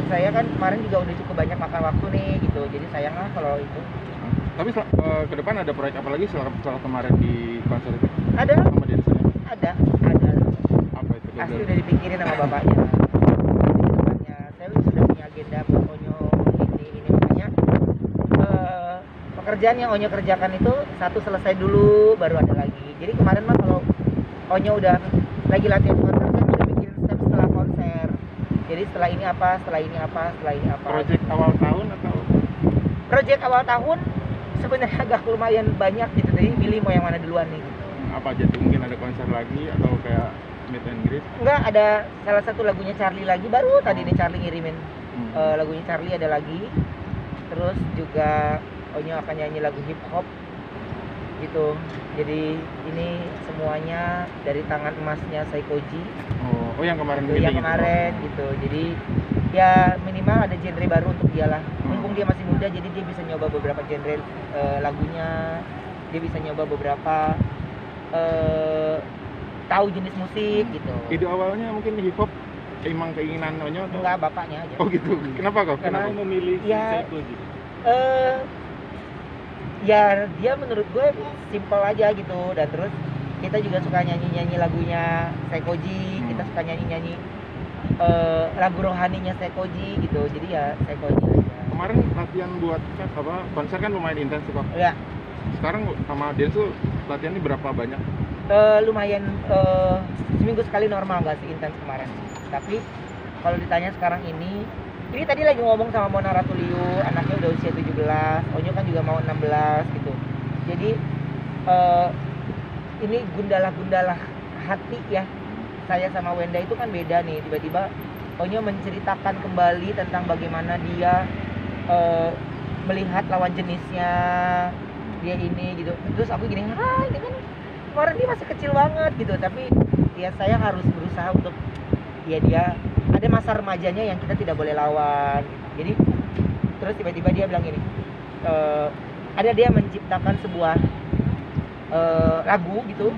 saya kan kemarin juga udah cukup banyak makan waktu nih gitu, jadi sayang lah kalau itu. Tapi ke depan ada proyek apa lagi setelah kemarin di konser itu? Ada Sama Densa-nya? ada Apa itu? pasti udah dipikirin sama bapaknya. Nanti ke depannya saya sudah punya agenda buat Onyo ini makanya pekerjaan yang Onyo kerjakan itu satu selesai dulu baru ada lagi. Jadi kemarin mah kalau Onyo udah lagi latihan konser, saya udah bikin step setelah konser. Jadi setelah ini apa, setelah ini apa, setelah ini apa. Project awal tahun atau? Project awal tahun sebenarnya agak lumayan banyak gitu, jadi pilih mau yang mana duluan nih. Apa aja tuh? Mungkin ada konser lagi atau kayak meet and greet? Enggak, ada salah satu lagunya Charlie lagi, baru tadi nih Charlie ngirimin lagunya Charlie ada lagi. Terus juga Onyo akan nyanyi lagu hip hop gitu. Jadi ini semuanya dari tangan emasnya Saikoji. Oh yang kemarin Itu yang kemarin gitu. Jadi ya minimal ada genre baru untuk dia lah. Mumpung dia masih muda, jadi dia bisa nyoba beberapa genre lagunya. Dia bisa nyoba beberapa tahu jenis musik gitu. Ide awalnya mungkin hip hop emang keinginan Onyo atau? Enggak, bapaknya aja. Oh gitu. Kenapa kok? Karena memilih ya, Saikoji? Ya dia menurut gue simple aja gitu, dan terus kita juga suka nyanyi lagunya Saikoji, kita suka nyanyi lagu rohaninya Saikoji gitu, jadi ya Saikoji aja. Kemarin latihan buat konser kan lumayan intens kok. Ya. Sekarang sama Densu latihannya berapa banyak? Lumayan seminggu sekali normal, nggak seintens kemarin. Tapi kalau ditanya sekarang ini tadi lagi ngomong sama Mona Ratuliu, anaknya udah usia 17, Onyo kan juga mau 16 gitu. Jadi ini gundalah hati ya. Saya sama Wenda itu kan beda nih, tiba-tiba Onyo menceritakan kembali tentang bagaimana dia melihat lawan jenisnya, dia ini gitu. Terus aku gini, ini kan kemarin dia masih kecil banget gitu, tapi ya saya harus berusaha untuk dia ada masa remajanya yang kita tidak boleh lawan gitu. Jadi terus tiba-tiba dia bilang gini, ada dia menciptakan sebuah lagu gitu,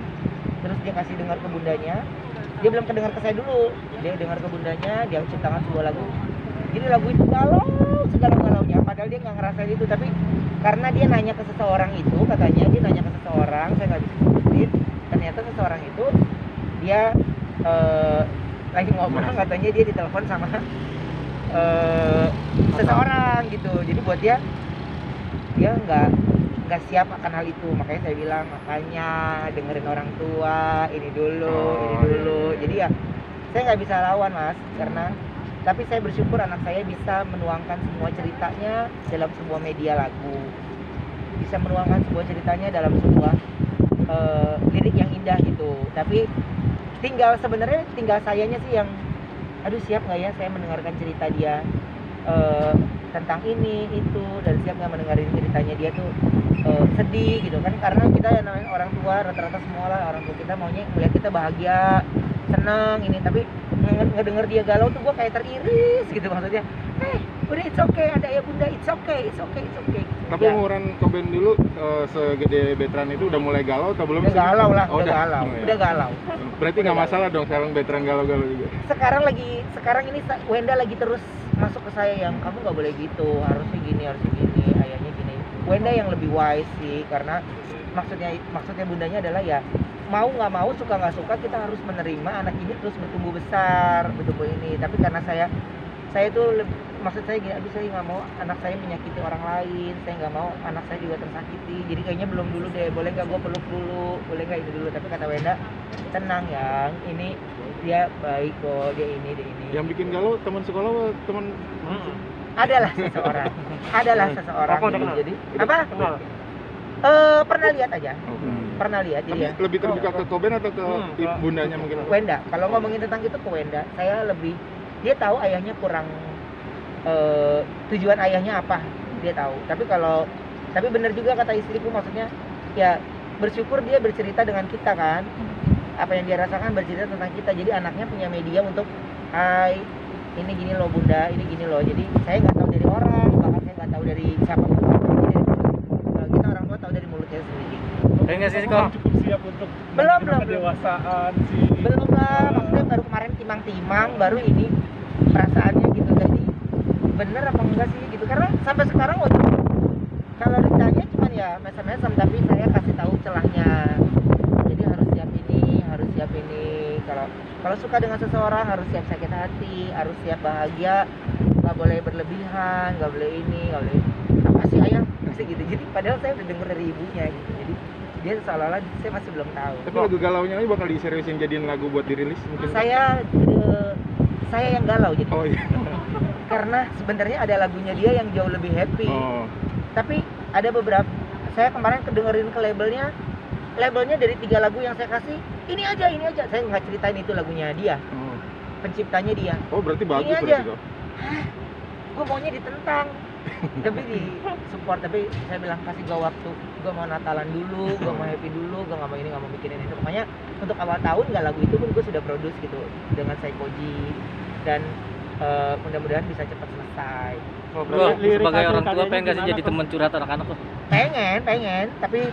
terus dia kasih dengar ke bundanya. Dia belum kedengar ke saya dulu, dia dengar ke bundanya, dia menciptakan sebuah lagu. Jadi lagu itu galau, segala-galaunya, padahal dia nggak ngerasain itu, tapi karena dia nanya ke seseorang itu, katanya dia nanya ke seseorang, saya nggak bisa sebutin, ternyata seseorang itu dia lagi ngobrol, katanya dia ditelepon sama seseorang gitu. Jadi buat dia nggak siap akan hal itu, makanya saya bilang makanya dengerin orang tua ini dulu. Jadi ya saya nggak bisa lawan mas, karena tapi saya bersyukur anak saya bisa menuangkan semua ceritanya dalam sebuah media lagu, bisa menuangkan sebuah ceritanya dalam sebuah lirik yang indah gitu. Tapi sebenarnya tinggal sayanya sih yang aduh siap nggak ya saya mendengarkan cerita dia tentang ini itu, dan siap nggak mendengarin ceritanya dia tuh sedih gitu kan, karena kita yang namanya orang tua rata-rata semua lah, orang tua kita maunya melihat kita bahagia senang ini, tapi ngedenger dia galau tuh gue kayak teriris gitu, maksudnya udah it's okay, ada ya bunda, it's okay. Tapi umuran Koben dulu segede Betran itu udah mulai galau atau belum? Udah galau lah, oh, udah galau. Berarti nggak masalah dong sekarang Betran galau-galau juga? Sekarang ini Wenda lagi terus masuk ke saya yang kamu nggak boleh gitu, harusnya gini, ayahnya gini. Wenda yang lebih wise sih, karena maksudnya bundanya adalah ya mau nggak mau, suka nggak suka, kita harus menerima anak ini terus bertumbuh besar, bertumbuh ini. Tapi karena saya tuh maksud saya gini, aduh saya nggak mau anak saya menyakiti orang lain, saya nggak mau anak saya juga tersakiti, jadi kayaknya belum dulu deh, boleh nggak gue peluk dulu, boleh nggak itu dulu. Tapi kata Wenda, tenang yang ini dia baik kok, dia ini. Yang bikin galau teman sekolah atau teman? Adalah seseorang jadi apa? Pernah lihat aja. Pernah lihat jadi ya. Lebih terbuka ke Koben atau ke bundanya mungkin? Wenda. Kalau ngomongin tentang itu ke Wenda, saya lebih, dia tahu ayahnya kurang tujuan ayahnya apa, dia tahu. Tapi benar juga kata istriku, maksudnya ya bersyukur dia bercerita dengan kita kan, apa yang dia rasakan, bercerita tentang kita. Jadi anaknya punya media untuk ini gini loh bunda, ini gini loh. Jadi saya nggak tahu dari orang, bahkan saya nggak tahu dari siapa pun. Kita orang tua tahu dari mulutnya sendiri. Kayaknya sih kok cukup siap untuk belum kedewasaan sih. Belum lah, maksudnya baru kemarin timang-timang, baru ini perasaannya gitu. Jadi bener apa enggak sih gitu, karena sampai sekarang waktu kalau ditanya cuman ya mesem-mesem, tapi saya kasih tahu celahnya. Jadi harus siap ini, harus siap ini. Kalau suka dengan seseorang harus siap sakit hati, harus siap bahagia, nggak boleh berlebihan, nggak boleh ini, nggak boleh apa sih ayah masih gitu. Jadi padahal saya udah denger dari ibunya gitu. Jadi dia seolah-olah saya masih belum tahu. Tapi lagu galaunya ini bakal diseriusin jadiin lagu buat dirilis mungkin? Saya yang galau jadi. Oh iya. Karena sebenarnya ada lagunya dia yang jauh lebih happy. Oh. Tapi ada beberapa, saya kemarin kedengerin ke labelnya dari 3 lagu yang saya kasih, ini aja, saya nggak ceritain itu lagunya dia, Oh. penciptanya dia. Oh berarti bagus Ini aja. berarti kok. Gue maunya ditentang, tapi di support. Tapi saya bilang kasih gue waktu, gue mau Natalan dulu, gue mau happy dulu, gue nggak mau ini, nggak mau bikinin itu. Makanya untuk awal tahun nggak lagu itu pun gue sudah produce gitu dengan Saikoji, dan mudah-mudahan bisa cepat selesai. Bro, sebagai orang tua pengen gak sih jadi teman curhat anak-anak lo? Pengen, tapi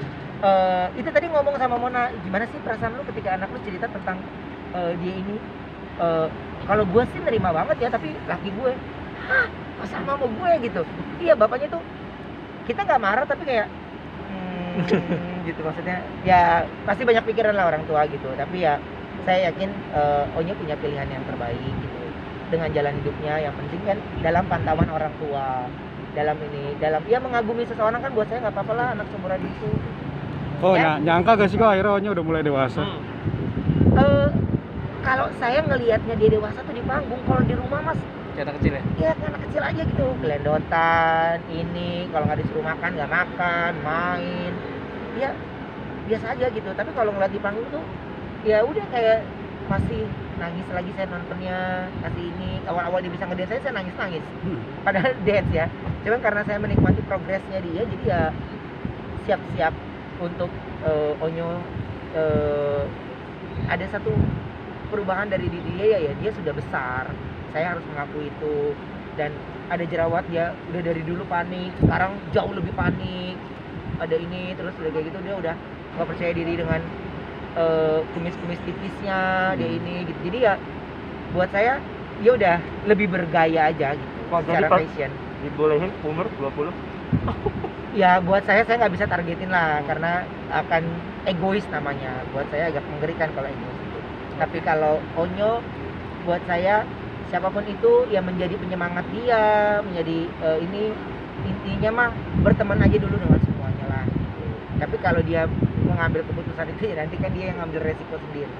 itu tadi ngomong sama Mona, gimana sih perasaan lu ketika anak lu cerita tentang dia ini? Kalau gue sih nerima banget ya, tapi laki gue, kok sama sama gue gitu. Iya, bapaknya tuh kita nggak marah tapi kayak gitu, maksudnya ya pasti banyak pikiran lah orang tua gitu. Tapi ya saya yakin Onyo punya pilihan yang terbaik gitu dengan jalan hidupnya. Yang penting kan dalam pantauan orang tua, dalam ya mengagumi seseorang kan buat saya nggak apa-apa lah, anak seumuran itu. Oh, Ya. nyangka gak sih kok akhirnya Onyo udah mulai dewasa? Kalau saya ngelihatnya dia dewasa tuh di panggung, kalau di rumah mas Kayak anak kecil ya? ya kayak anak kecil aja gitu, gelendotan ini, kalau nggak disuruh makan nggak makan, main ya biasa aja gitu. Tapi kalau ngeliat di panggung tuh ya udah kayak masih nangis lagi saya nontonnya, kasih ini. Awal-awal dia bisa ngedance saya nangis padahal dance ya, cuman karena saya menikmati progresnya dia, jadi ya siap-siap untuk Onyo ada satu perubahan dari diri dia, ya dia sudah besar, saya harus mengakui itu. Dan ada jerawat, dia udah dari dulu panik, sekarang jauh lebih panik, ada ini terus udah kayak gitu, dia udah nggak percaya diri dengan kumis-kumis tipisnya dia ini gitu. Jadi ya buat saya dia udah lebih bergaya aja gitu secara fashion. Dibolehin umur 20? Ya buat saya nggak bisa targetin lah, karena akan egois namanya. Buat saya agak mengerikan kalau egois itu. Tapi kalau Onyo buat saya siapapun itu yang menjadi penyemangat dia, menjadi ini intinya mah berteman aja dulu dengan semuanya lah gitu. Tapi kalau dia mengambil keputusan itu ya nanti kan dia yang ngambil resiko sendiri.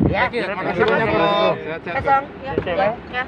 Ya, Thank you. Makasih banyak bro. Kosong, ya.